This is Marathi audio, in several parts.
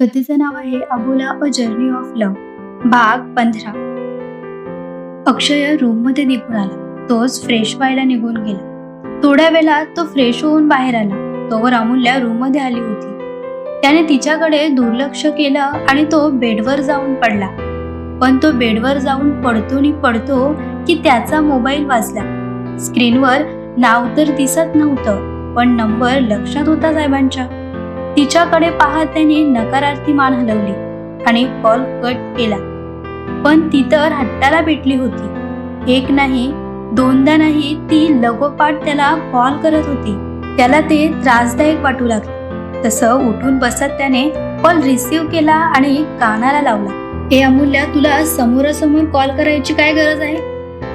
कथेचं नाव आहे अबोला अ जर्नी ऑफ लव्ह भाग 15। अक्षय रूम मध्ये निघून आला। तोच फ्रेश व्हायला निघून गेला। थोड्या वेळात तो फ्रेश होऊन बाहेर आला। तोवर अमूल्या रूम मध्ये आली होती। त्याने तिच्याकडे दुर्लक्ष केलं आणि तो बेडवर जाऊन पडला। पण तो बेडवर जाऊन पडतो की त्याचा मोबाईल वाजला। स्क्रीनवर नाव तर दिसत नव्हतं, पण नंबर लक्षात होता साहेबांच्या। तिच्याकडे पाहत त्याने नकारार्थी मान हलवली आणि कॉल कट केला। पण ती तर हट्टाला पेटली होती। एक नाही, दोनदा नाही, ती लगोपाठ त्याला कॉल करत होती। त्याला ते त्रासदायक वाटू लागले। तसं उठून बसत त्याने कॉल रिसीव्ह केला आणि कानाला लावला। हे अमूल्या, तुला समोरासमोर कॉल करायची काय गरज आहे?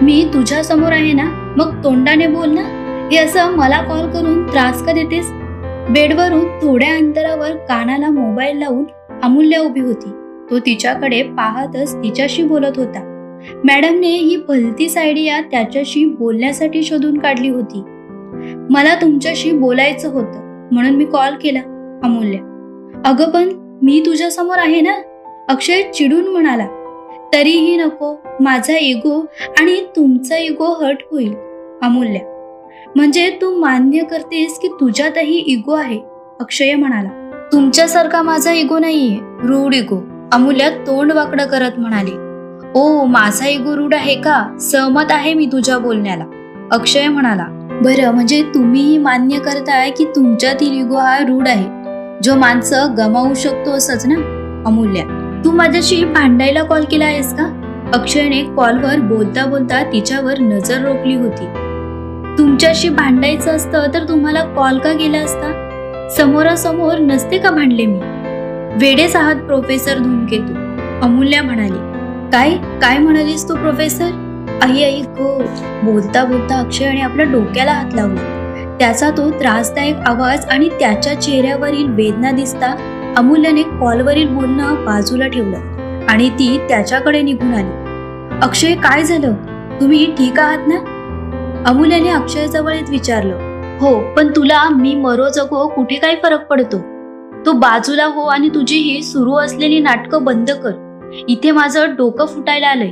मी तुझ्या समोर आहे ना, मग तोंडाने बोल ना। हे असं मला कॉल करून त्रास का देतेस? बेडवरून थोड्या अंतरावर कानाला मोबाईल लावून अमूल्या उभी होती। तो तिच्याकडे पाहतच तिच्याशी बोलत होता। मॅडमने ही भलतीच आयडिया त्याच्याशी बोलण्यासाठी शोधून काढली होती। मला तुमच्याशी बोलायचं होतं म्हणून मी कॉल केला। अमूल्या, अगं पण मी तुझ्या समोर आहे ना, अक्षय चिडून म्हणाला। तरीही नको, माझा इगो आणि तुमचा इगो हर्ट होईल। अमूल्या, म्हणजे तू मान्य करतेस की तुझ्यातही इगो आहे? अक्षय म्हणाला। तुमच्यासारखा माझा इगो नाहीये, रूड इगो। अमूल्या तोंड वाकडं करत म्हणाली। ओ, माझा इगो रूड आहे का? सहमत आहे मी तुझ्या बोलण्याला। अक्षय म्हणाला। बरं, म्हणजे तुम्हीही मान्य करताय की तुमच्यातील इगो हा रूड आहे, जो माणसं गमावू शकतो असंच ना? अमूल्या, तू माझ्याशी भांडायला कॉल केला आहेस का? अक्षयने कॉलवर बोलता बोलता तिच्यावर नजर रोखली होती। तुमच्याशी भांडायचं असतं तर तुम्हाला कॉल का केला असता? समोरासमोर नसते का भांडले मी? वेडेच आहात प्रोफेसर धूमकेतू, अमूल्या म्हणाली। काय काय म्हणालीस तू प्रोफेसर? आई गो। बोलता बोलता अक्षयने आपल्या डोक्याला हात लावला। त्याचा तो त्रासदायक आवाज आणि त्याच्या चेहऱ्यावरील वेदना दिसता अमूल्याने कॉलवरील बोलणं बाजूला ठेवलं आणि ती त्याच्याकडे निघून आली। अक्षय, काय झालं? तुम्ही ठीक आहात ना? अमूल्याने अक्षयजवळ येत विचारलं। हो, पण तुला मी मरो जगो कुठे काय फरक पडतो? तू बाजूला हो आणि तुझी ही सुरू असलेली नाटकं बंद कर। इथे माझं डोकं फुटायला आलंय।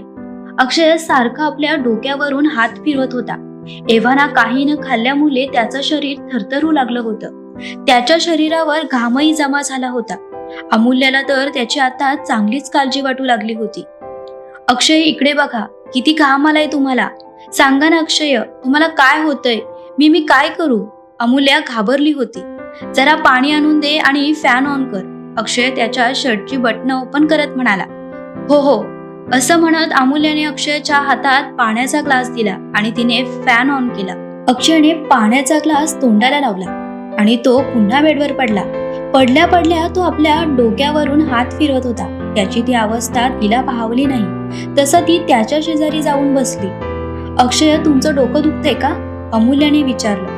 अक्षय सारखा आपल्या डोक्यावरून हात फिरवत होता। एव्हाना काही न खाल्ल्यामुळे त्याचं शरीर थरथरू लागलं होतं। त्याच्या शरीरावर घामही जमा झाला होता। अमूल्याला तर त्याची आता चांगलीच काळजी वाटू लागली होती। अक्षय, इकडे बघा, किती घाम आलाय तुम्हाला। सांगा ना अक्षय, तुम्हाला काय होतंय? मी काय करू? अमूल्या घाबरली होती। जरा पाणी आणून दे आणि फॅन ऑन कर। अक्षय त्याच्या शर्टची बटणं ओपन करत म्हणाला। हो हो, असं म्हणत अमूल्याने अक्षयच्या हातात पाण्याचा ग्लास दिला आणि तिने फॅन ऑन केला। अक्षयने पाण्याचा ग्लास तोंडाला लावला आणि तो पुन्हा बेडवर पडला। पडल्या तो आपल्या डोक्यावरून हात फिरवत होता। त्याची ती अवस्था तिला पाहवली नाही, तसं ती त्याच्या शेजारी जाऊन बसली। अक्षय, तुमचं डोकं दुखतंय का? अमूल्याने विचारलं।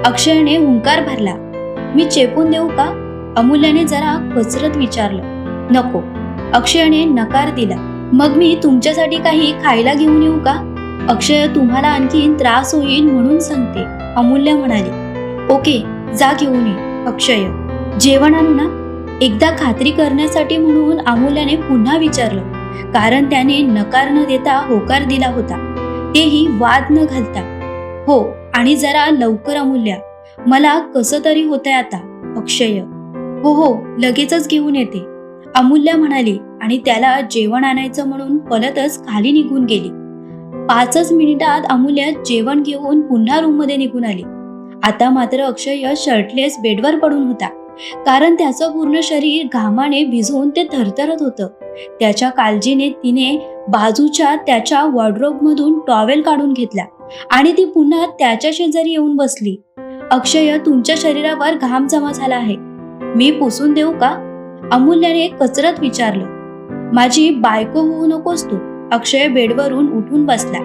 अक्षयने हुंकार भरला। मी चेपून देऊ का? अमूल्याने जरा कचरत विचारलं। नको, अक्षयने नकार दिला। मग मी तुमच्यासाठी काही खायला घेऊन येऊ का? अक्षय, तुम्हाला आणखीन त्रास होईल म्हणून सांगते, अमूल्या म्हणाली। ओके, जा घेऊन ये। अक्षय, जेवण आणू ना? एकदा खात्री करण्यासाठी म्हणून अमूल्याने पुन्हा विचारलं, कारण त्याने नकार न देता होकार दिला होता, तेही वाद न घालता। हो, आणि जरा लवकर अमूल्या, मला कसं तरी होतंय आता। अक्षय, हो हो, लगेचच घेऊन येते, अमूल्या म्हणाली आणि त्याला जेवण आणायचं म्हणून पळतच खाली निघून गेली। 5च मिनिटात अमूल्या जेवण घेऊन पुन्हा रूम मध्ये निघून आली। आता मात्र अक्षय शर्टलेस बेडवर पडून होता, कारण त्याचं पूर्ण शरीर घामाने भिजून ते थरथरत होतं। त्याच्या काळजीने तिने बाजूच्या त्याच्या वॉर्डरोबमधून टॉवेल काढून घेतला आणि ती पुन्हा त्याच्या शेजारी येऊन बसली। अक्षय, तुमच्या शरीरावर घाम जमा झाला आहे, मी पुसून देऊ का? अमूल्याने कचरत विचारलं। माझी बायको होऊ नकोस तू। अक्षय बेडवरून उठून बसला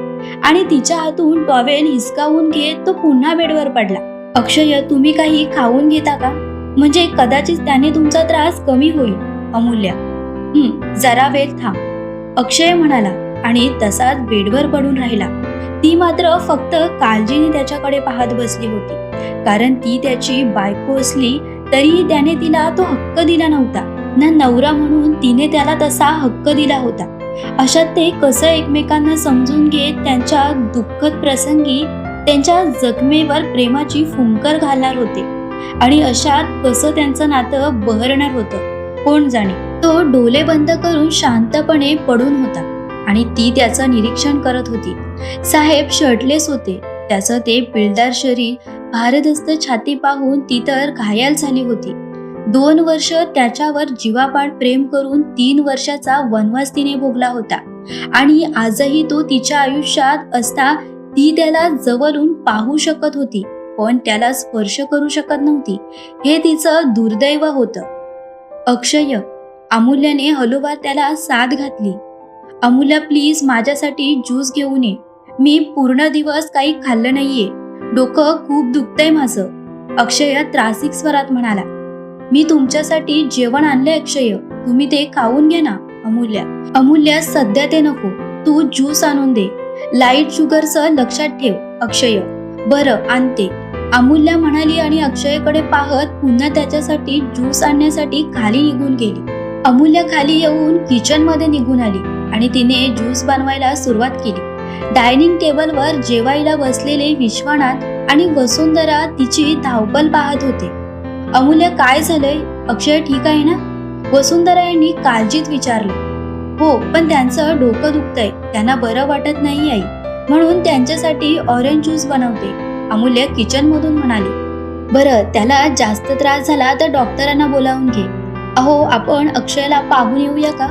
आणि तिच्या हातून टॉवेल हिसकावून घेत तो पुन्हा बेडवर पडला। अक्षय, तुम्ही काही खाऊन घेता का? म्हणजे कदाचित त्याने तुमचा त्रास कमी होईल। अमूल्या, जरा वेळ थांब, अक्षय म्हणाला आणि तसाच बेडवर पडून राहिला। ती मात्र फक्त काळजीने त्याच्याकडे पाहत बसली होती, कारण ती त्याची बायको असली तरीही त्याने तिला तो हक्क दिला नव्हता ना. नवरा म्हणून तिने त्याला तसा हक्क दिला होता. अशात ते कसं एकमेकांना समजून घेत त्यांच्या दुःखद प्रसंगी त्यांच्या जखमेवर प्रेमाची फुंकर घालणार होते. आणि अशात कसं त्यांचं नातं बहरणार होतं कोण जाणे. तो डोळे बंद करून शांतपणे पडून होता आणि ती त्याचं निरीक्षण करत होती. साहेब शर्टलेस होते. त्याचं ते पिळदार शरीर, भारदस्त छाती पाहून ती तर घायाल झाली होती. 2 वर्ष त्याच्यावर जीवापाड प्रेम करून 3 वर्षाचा वनवास तिने भोगला होता. आणि आजही तो तिच्या आयुष्यात असता ती त्याला जवळून पाहू शकत होती, पण त्याला स्पर्श करू शकत नव्हती. हे तिचं दुर्दैव होतं. अक्षय, अमूल्याने हळूवार त्याला साथ घातली. अमूल्या, प्लीज माझ्यासाठी ज्यूस घेऊन ये. मी पूर्ण दिवस काही खाल्लं नाहीये. डोकं खूप दुखतंय माझं. अक्षय त्रासिक स्वरात म्हणाला. मी तुमच्यासाठी जेवण आणलंय अक्षय, तुम्ही ते खाऊन घे ना. अमूल्या, सध्या ते नको, तू ज्यूस आणून दे. लाईट शुगरचं लक्षात ठेव अक्षय. बरं, आणते, अमूल्या म्हणाली आणि अक्षयकडे पाहत पुन्हा त्याच्यासाठी ज्यूस आणण्यासाठी खाली निघून गेली. अमूल्या खाली येऊन किचन मध्ये निघून आली आणि तिने ज्यूस बनवायला सुरुवात केली. डायनिंग टेबलवर जेवायला बसलेले विश्वनाथ आणि वसुंधरा तिची धावपळ पाहत होते. अमूल्या, काय झालंय? अक्षय ठीक आहे ना? वसुंधरा यांनी काळजीत विचारलं. हो, पण त्यांचं डोकं दुखतंय, त्यांना बरं वाटत नाही आई, म्हणून त्यांच्यासाठी ऑरेंज ज्यूस बनवते. अमूल्या किचन मधून म्हणाली. बरं, त्याला जास्त त्रास झाला तर डॉक्टरांना बोलावून घे. अहो, आपण अक्षयला पाहून येऊया का?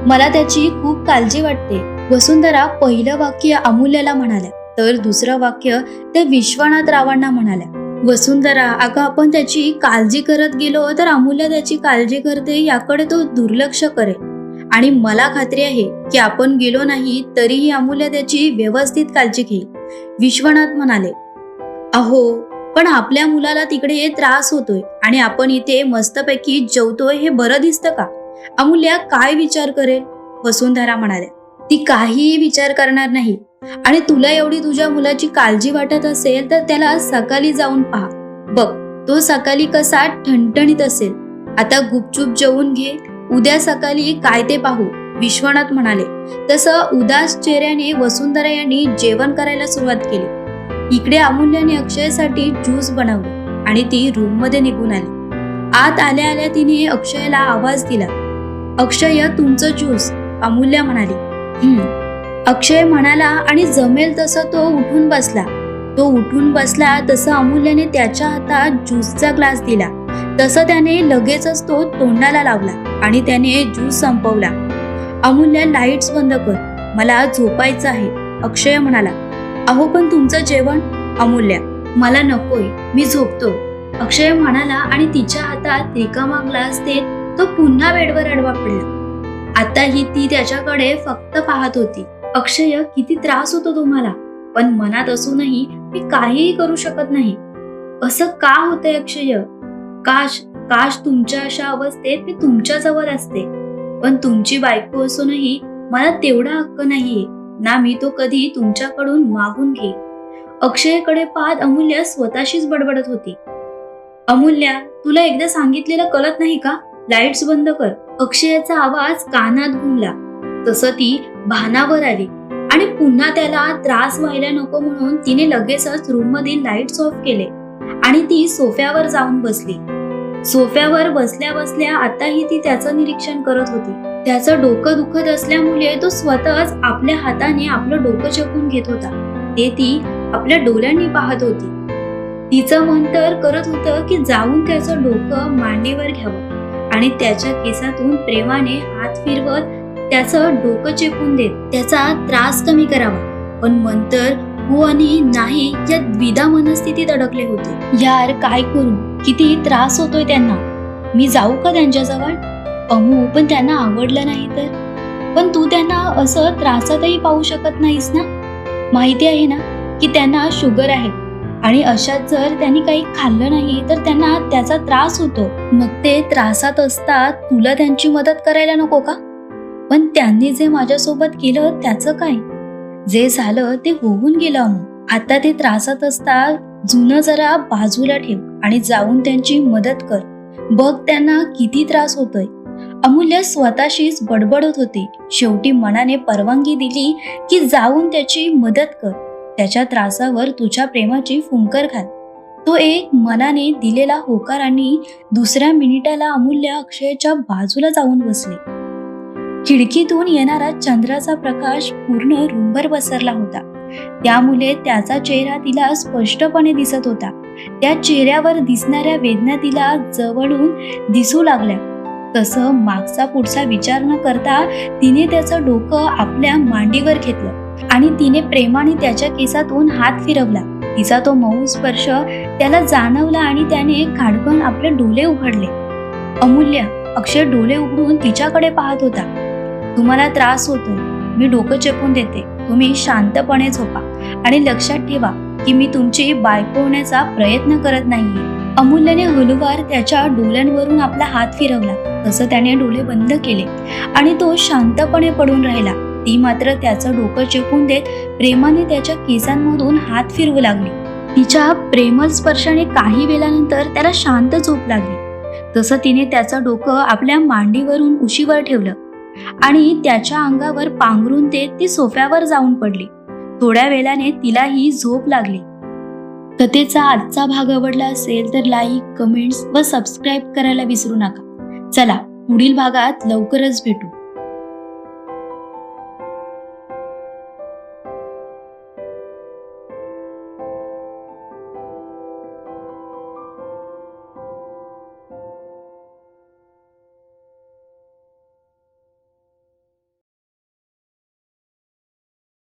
मला त्याची खूप काळजी वाटते. वसुंधरा पहिलं वाक्य अमूल्याला म्हणाल्या, तर दुसरं वाक्य त्या विश्वनाथ रावांना म्हणाल्या. वसुंधरा, अगं आपण त्याची काळजी करत गेलो तर अमूल्या त्याची काळजी करते याकडे तो दुर्लक्ष करेल. आणि मला खात्री आहे की आपण गेलो नाही तरीही अमूल्या त्याची व्यवस्थित काळजी घेईल. विश्वनाथ म्हणाले. अहो, पण आपल्या मुलाला तिकडे त्रास होतोय आणि आपण इथे मस्तपैकी जेवतोय, हे बरं दिसतं का? अमूल्या काय विचार करेल? वसुंधरा म्हणाल्या. ती काहीही विचार करणार नाही. आणि तुला एवढी तुझ्या मुलाची काळजी वाटत असेल तर त्याला सकाळी जाऊन पहा. बघ, तो सकाळी कसा ठणठणीत असेल. आता गुपचूप जेवून घे, उद्या सकाळी काय ते पाहू. विश्वनाथ म्हणाले. तसं उदास चेहऱ्याने वसुंधरा यांनी जेवण करायला सुरुवात केली. इकडे अमूल्याने अक्षयसाठी ज्यूस बनवलं आणि ती रूम मध्ये निघून आली. आत आल्या आल्या तिने अक्षयला आवाज दिला. अक्षय, तुमचं ज्यूस. अमूल्या म्हणाली. अक्षय म्हणाला आणि जमेल तसं तो उठून बसला तसं अमूल्याने त्याच्या हातात ज्यूसचा ग्लास दिला. तसं त्याने लगेचच तो तोंडाला लावला आणि त्याने ज्यूस संपवला. अमूल्या, लाईट्स बंद कर, मला झोपायचं आहे. अक्षय म्हणाला. अहो, पण तुमचं जेवण? अमूल्या, मला नकोय, मी झोपतो. अक्षय म्हणाला आणि तिच्या हातात रिकामा ग्लास देत तो पुन्हा बेडवर आडवा पडला. आताही ती त्याच्याकडे फक्त पाहत होती. अक्षय, किती त्रास होतो तुम्हाला, पण मनात असूनही मी काहीही करू शकत नाही. असं का होतंय अक्षय? काश तुमच्या अशा अवस्थेत मी तुमच्या जवळ असते, पण तुमची बायको असूनही मला तेवढा हक्क नाहीये ना मी तो कधी तुमच्याकडून मागून घेईन. अक्षयकडे पाहत अमूल्या स्वतःशीच बडबडत होती. अमूल्या, तुला एकदा सांगितलेलं कळत नाही का? लाईट्स बंद कर. अक्षयाचा आवाज कानात घुमला. तसं ती भानावर आली आणि पुन्हा त्याला त्रास व्हायला नको म्हणून तिने लगेचच रूम मधील लाईट्स ऑफ केले आणि ती सोफ्यावर जाऊन बसली. सोफ्यावर बसल्या बसल्या आताही ती त्याचं निरीक्षण करत होती. त्याचं डोकं दुखत असल्यामुळे तो स्वतःच आपल्या हाताने आपलं डोकं चेपून घेत होता. ते ती आपल्या डोळ्यांनी पाहत होती. तिचं मन तर करत होतं की जाऊन त्याचं डोकं मांडीवर घ्यावं आणि त्याच्या केसातून प्रेमाने हात फिरवत त्याचं डोकं चेपून देत त्याचा त्रास कमी करावा. पण मन तर हो आणि नाही या द्विधा मनस्थितीत अडकले होते. यार, काय करू? किती त्रास होतोय त्यांना. मी जाऊ का त्यांच्याजवळ? अमू, पण त्यांना आवडलं नाही तर? पण तू त्यांना असं त्रासातही पाहू शकत नाहीस ना. माहिती आहे ना की त्यांना शुगर आहे आणि अशात जर त्यांनी काही खाल्लं नाही तर त्यांना त्याचा त्रास होतो. मग ते त्रासात असतात, तुला त्यांची मदत करायला नको का? पण त्यांनी जे माझ्यासोबत केलं त्याचं काय? जे झालं ते होऊन गेलं अमू. आता ते त्रासात असतात, जुनं जरा बाजूला ठेव आणि जाऊन त्यांची मदत कर. बघ त्यांना किती त्रास होतोय. अमूल्य स्वतःशीच बडबडत होती. शेवटी मनाने परवानगी दिली की जाऊन त्याची मदत कर. त्याच्या त्रासावर तुझ्या प्रेमाची फुंकर घाल. तो एक मनाने दिलेला होकार आणि दुसऱ्या मिनिटाला अमूल्य अक्षयच्या बाजूला जाऊन बसले. खिडकीतून येणारा चंद्राचा प्रकाश पूर्ण रूमभर पसरला होता. त्यामुळे त्याचा चेहरा तिला स्पष्टपणे दिसत होता. त्या चेहऱ्यावर दिसणाऱ्या वेदना तिला जवळून दिसू लागल्या. तसं मागचा पुढचा विचार न करता तिने त्याचं डोकं आपल्या मांडीवर घेतलं आणि तिने प्रेमाने त्याच्या केसातून हात फिरवला. तिचा तो मऊ स्पर्श त्याला जाणवला आणि त्याने खाडकन आपले डोळे उघडले. अमूल्य, अक्षय डोळे उघडून तिच्याकडे पाहत होता. तुम्हाला त्रास होतोय, मी डोकं चेपून देते. तुम्ही शांतपणे झोपा आणि लक्षात ठेवा की मी तुमची बायको होण्याचा प्रयत्न करत नाहीये. अमूल्यने हळूवार त्याच्या डोळ्यांवरून आपला हात फिरवला. तसं त्याने डोळे बंद केले आणि तो शांतपणे पडून राहिला. ती मात्र त्याचं डोकं चेपून देत प्रेमाने त्याच्या केसांमधून हात फिरवू लागली. तिच्या प्रेमळ स्पर्शाने काही वेळानंतर त्याला शांत झोप लागली. तसं तिने त्याचं डोकं आपल्या मांडीवरून उशीवर ठेवलं आणि त्याच्या अंगावर पांघरून देत ती सोफ्यावर जाऊन पडली. थोड्या वेळाने तिलाही झोप लागली. कथेचा आजचा भाग आवडला असेल तर लाईक, कमेंट्स व सबस्क्राईब करायला विसरू नका. चला, पुढील भागात लवकरच भेटू.